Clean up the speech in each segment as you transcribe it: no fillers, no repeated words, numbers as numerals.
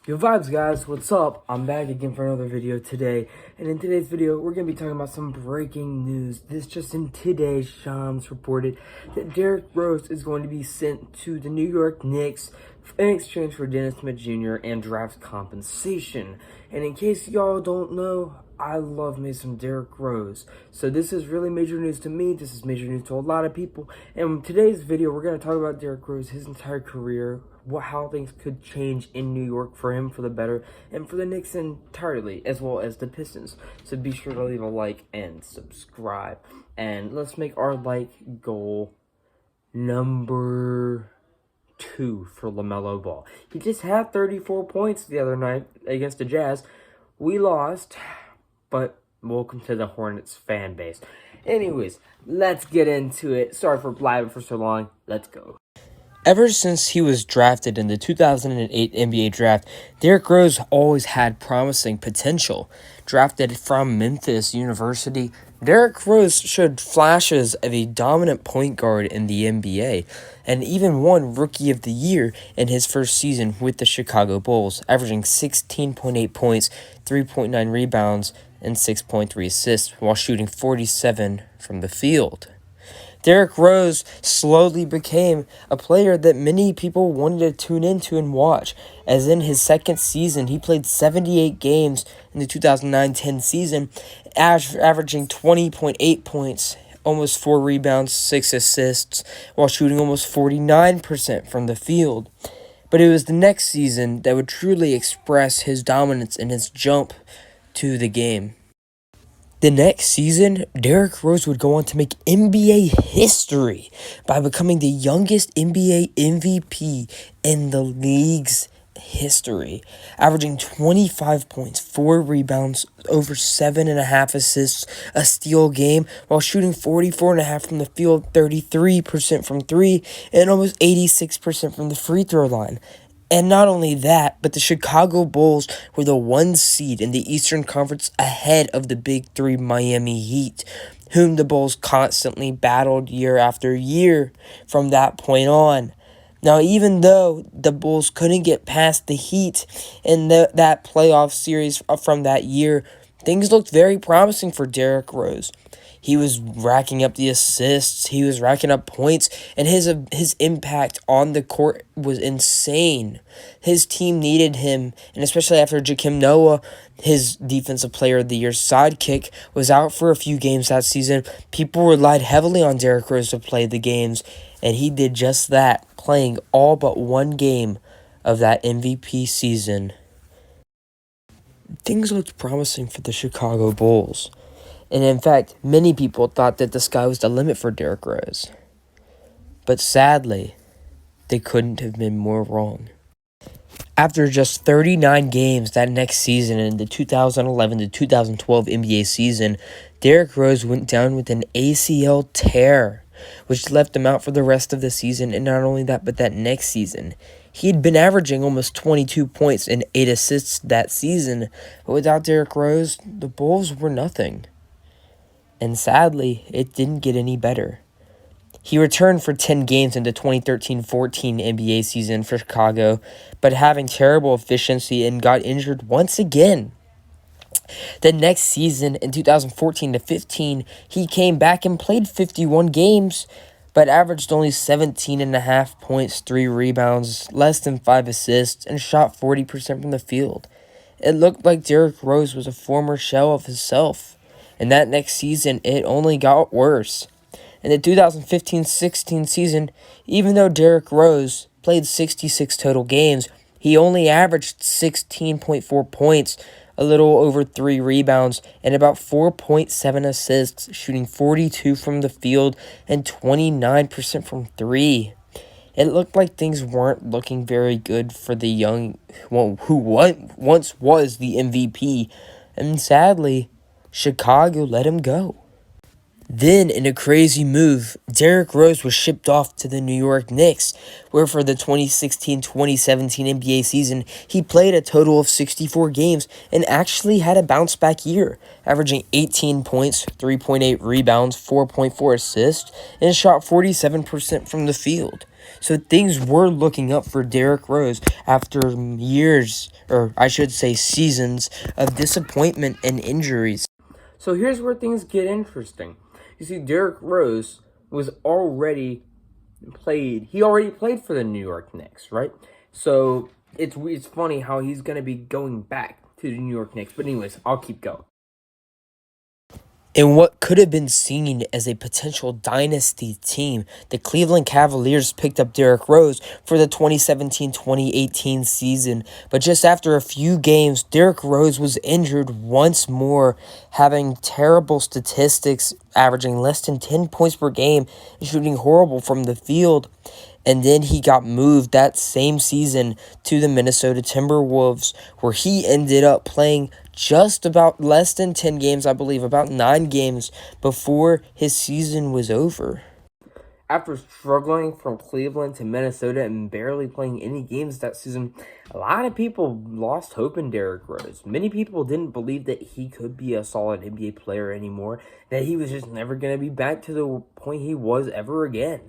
Yo vibes guys, what's up? I'm back again for another video today, and in today's video we're going to be talking about some breaking news. This just in today, Shams reported that Derrick Rose is going to be sent to the New York Knicks in exchange for Dennis Smith Jr. and draft compensation. And in case y'all don't know, I love me some Derrick Rose. So this is really major news to me. This is major news to a lot of people. And in today's video, we're going to talk about Derrick Rose, his entire career, how things could change in New York for him for the better, and for the Knicks entirely, as well as the Pistons. So be sure to leave a like and subscribe. And let's make our like goal number 2 for LaMelo Ball. He just had 34 points the other night against the Jazz. We lost, but welcome to the Hornets fan base. Anyways, let's get into it. Sorry for blabbing for so long. Let's go. Ever since he was drafted in the 2008 NBA draft, Derrick Rose always had promising potential. Drafted from Memphis University, Derrick Rose showed flashes of a dominant point guard in the NBA, and even won Rookie of the Year in his first season with the Chicago Bulls, averaging 16.8 points, 3.9 rebounds, and 6.3 assists, while shooting 47% from the field. Derrick Rose slowly became a player that many people wanted to tune into and watch, as in his second season, he played 78 games in the 2009-10 season, averaging 20.8 points, almost 4 rebounds, 6 assists, while shooting almost 49% from the field. But it was the next season that would truly express his dominance and his jump to the game. The next season, Derrick Rose would go on to make NBA history by becoming the youngest NBA MVP in the league's history, averaging 25 points, 4 rebounds, over 7.5 assists, a steal a game, while shooting 44.5% from the field, 33% from 3, and almost 86% from the free throw line. And not only that, but the Chicago Bulls were the 1 seed in the Eastern Conference ahead of the Big Three Miami Heat, whom the Bulls constantly battled year after year from that point on. Now, even though the Bulls couldn't get past the Heat in that playoff series from that year, things looked very promising for Derrick Rose. He was racking up the assists, he was racking up points, and his impact on the court was insane. His team needed him, and especially after Joakim Noah, his Defensive Player of the Year sidekick, was out for a few games that season. People relied heavily on Derrick Rose to play the games, and he did just that, playing all but 1 game of that MVP season. Things looked promising for the Chicago Bulls. And in fact, many people thought that the sky was the limit for Derrick Rose. But sadly, they couldn't have been more wrong. After just 39 games that next season in the 2011 to 2012 NBA season, Derrick Rose went down with an ACL tear, which left him out for the rest of the season. And not only that, but that next season, he had been averaging almost 22 points and 8 assists that season. But without Derrick Rose, the Bulls were nothing. And sadly, it didn't get any better. He returned for 10 games in the 2013-14 NBA season for Chicago, but having terrible efficiency and got injured once again. The next season, in 2014-15, he came back and played 51 games, but averaged only 17.5 points, 3 rebounds, less than 5 assists, and shot 40% from the field. It looked like Derrick Rose was a former shell of himself. And that next season, it only got worse. In the 2015-16 season, even though Derrick Rose played 66 total games, he only averaged 16.4 points, a little over 3 rebounds, and about 4.7 assists, shooting 42% from the field and 29% from 3. It looked like things weren't looking very good for the young, who once was the MVP, and sadly, Chicago let him go. Then, in a crazy move, Derrick Rose was shipped off to the New York Knicks, where for the 2016-2017 NBA season, he played a total of 64 games and actually had a bounce-back year, averaging 18 points, 3.8 rebounds, 4.4 assists, and shot 47% from the field. So things were looking up for Derrick Rose after years, or I should say seasons, of disappointment and injuries. So here's where things get interesting. You see, Derrick Rose was already he already played for the New York Knicks, right? So it's funny how he's going to be going back to the New York Knicks. But anyways, I'll keep going. In what could have been seen as a potential dynasty team, the Cleveland Cavaliers picked up Derrick Rose for the 2017-2018 season. But just after a few games, Derrick Rose was injured once more, having terrible statistics, averaging less than 10 points per game and shooting horrible from the field. And then he got moved that same season to the Minnesota Timberwolves, where he ended up playing just about less than 10 games, I believe, about 9 games before his season was over. After struggling from Cleveland to Minnesota and barely playing any games that season, a lot of people lost hope in Derrick Rose. Many people didn't believe that he could be a solid NBA player anymore, that he was just never going to be back to the point he was ever again.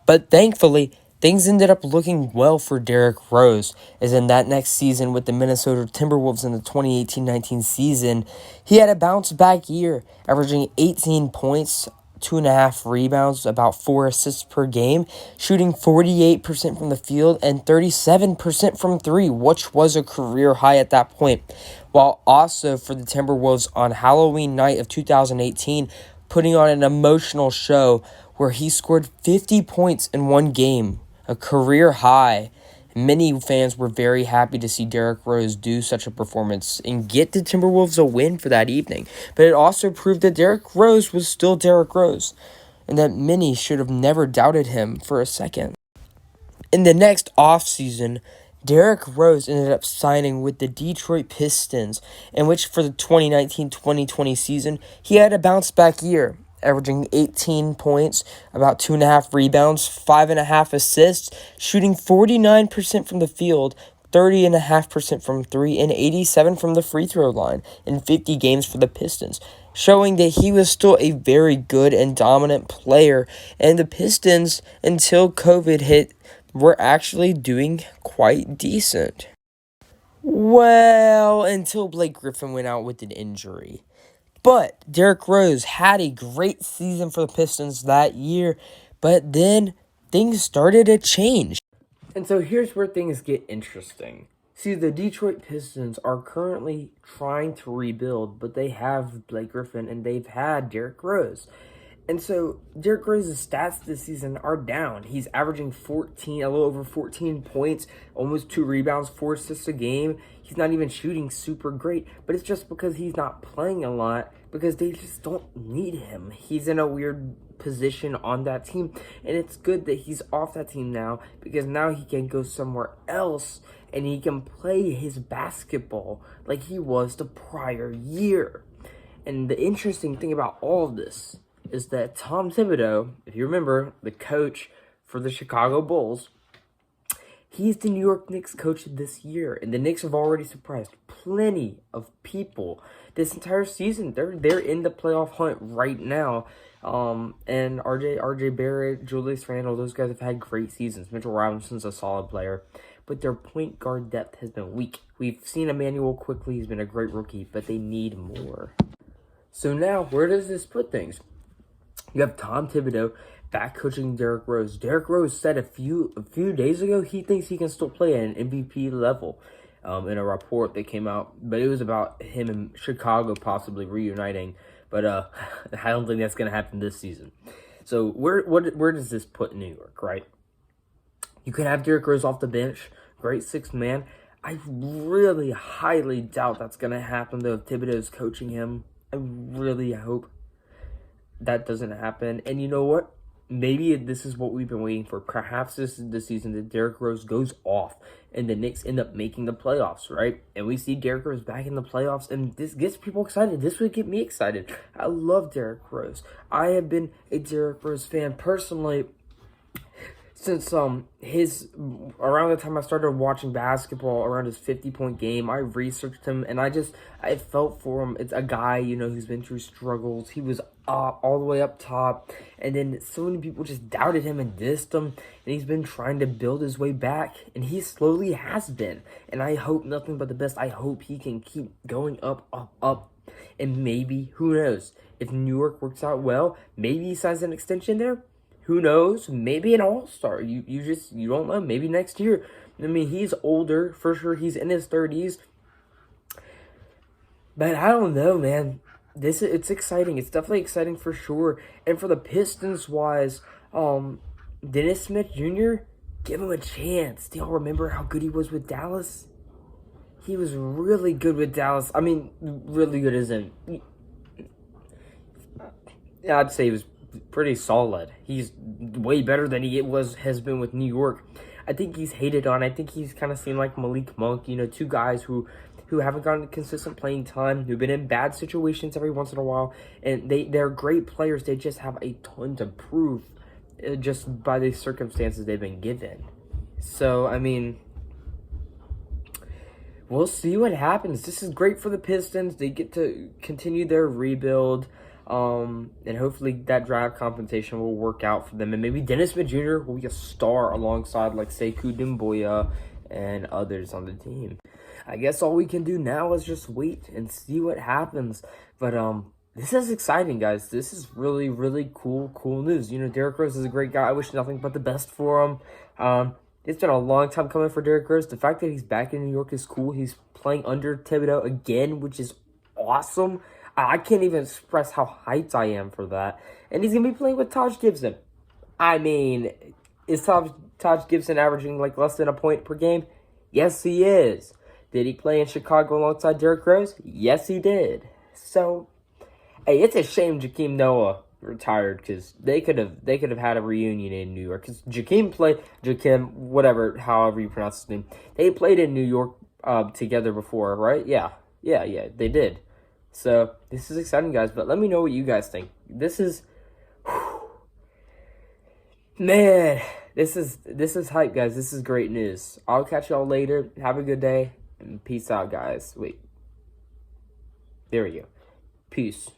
But thankfully, things ended up looking well for Derrick Rose, as in that next season with the Minnesota Timberwolves in the 2018-19 season, he had a bounce-back year, averaging 18 points, 2.5 rebounds, about 4 assists per game, shooting 48% from the field and 37% from three, which was a career high at that point. While also for the Timberwolves on Halloween night of 2018, putting on an emotional show where he scored 50 points in one game, a career high. Many fans were very happy to see Derrick Rose do such a performance and get the Timberwolves a win for that evening. But it also proved that Derrick Rose was still Derrick Rose, and that many should have never doubted him for a second. In the next offseason, Derrick Rose ended up signing with the Detroit Pistons, in which for the 2019-2020 season, he had a bounce-back year, averaging 18 points, about 2.5 rebounds, 5.5 assists, shooting 49% from the field, 30.5% from three, and 87% from the free throw line in 50 games for the Pistons, showing that he was still a very good and dominant player. And the Pistons, until COVID hit, were actually doing quite decent. Well, until Blake Griffin went out with an injury. But Derrick Rose had a great season for the Pistons that year, but then things started to change. And so here's where things get interesting. See, the Detroit Pistons are currently trying to rebuild, but they have Blake Griffin and they've had Derrick Rose. And so Derrick Rose's stats this season are down. He's averaging a little over 14 points, almost 2 rebounds, 4 assists a game. He's not even shooting super great, but it's just because he's not playing a lot because they just don't need him. He's in a weird position on that team, and it's good that he's off that team now because now he can go somewhere else and he can play his basketball like he was the prior year. And the interesting thing about all of this is that Tom Thibodeau, if you remember, the coach for the Chicago Bulls, he's the New York Knicks coach this year, and the Knicks have already surprised plenty of people this entire season. They're in the playoff hunt right now. And RJ Barrett, Julius Randle, those guys have had great seasons. Mitchell Robinson's a solid player, but their point guard depth has been weak. We've seen Emmanuel Quickly, he's been a great rookie, but they need more. So now, where does this put things? You have Tom Thibodeau back coaching Derrick Rose. Derrick Rose said a few days ago he thinks he can still play at an MVP level in a report that came out. But it was about him and Chicago possibly reuniting. But I don't think that's going to happen this season. So where does this put New York, right? You can have Derrick Rose off the bench. Great sixth man. I really highly doubt that's going to happen, though, if Thibodeau's coaching him. I really hope that doesn't happen. And you know what? maybe this is what we've been waiting for. Perhaps this is the season that Derrick Rose goes off and the Knicks end up making the playoffs, right? And we see Derrick Rose back in the playoffs, and this gets people excited. This would get me excited. I love Derrick Rose. I have been a Derrick Rose fan personally since his around the time I started watching basketball, around his 50-point game. I researched him, and I felt for him. It's a guy, who's been through struggles. He was all the way up top, and then so many people just doubted him and dissed him, and he's been trying to build his way back, and he slowly has been. And I hope nothing but the best. I hope he can keep going up, up, up, and maybe, who knows, if New York works out well, maybe he signs an extension there. Who knows? Maybe an all-star. You don't know. Maybe next year. I mean, he's older. For sure, he's in his 30s. But I don't know, man. It's exciting. It's definitely exciting for sure. And for the Pistons-wise, Dennis Smith Jr., give him a chance. Do y'all remember how good he was with Dallas? He was really good with Dallas. I mean, really good as in... Yeah, I'd say he was pretty solid. He's way better than he has been with New York. I think he's hated on. I think he's kind of seen like Malik Monk, two guys who haven't gotten consistent playing time, who've been in bad situations every once in a while, and they're great players. They just have a ton to prove just by the circumstances they've been given. So, I mean, we'll see what happens. This is great for the Pistons. They get to continue their rebuild. And hopefully that draft compensation will work out for them. And maybe Dennis Smith Jr. will be a star alongside, like, Sekou Doumbouya and others on the team. I guess all we can do now is just wait and see what happens. But, this is exciting, guys. This is really, really cool news. Derrick Rose is a great guy. I wish nothing but the best for him. It's been a long time coming for Derrick Rose. The fact that he's back in New York is cool. He's playing under Thibodeau again, which is awesome. I can't even express how hyped I am for that. And he's going to be playing with Taj Gibson. I mean, is Taj Gibson averaging like less than a point per game? Yes, he is. Did he play in Chicago alongside Derrick Rose? Yes, he did. So, hey, it's a shame Joakim Noah retired, because they could have had a reunion in New York. Because Joakim, whatever, however you pronounce his name, they played in New York together before, right? Yeah, they did. So, this is exciting, guys, but let me know what you guys think. This is, man, this is hype, guys. This is great news. I'll catch y'all later. Have a good day, and peace out, guys. Wait. There we go. Peace.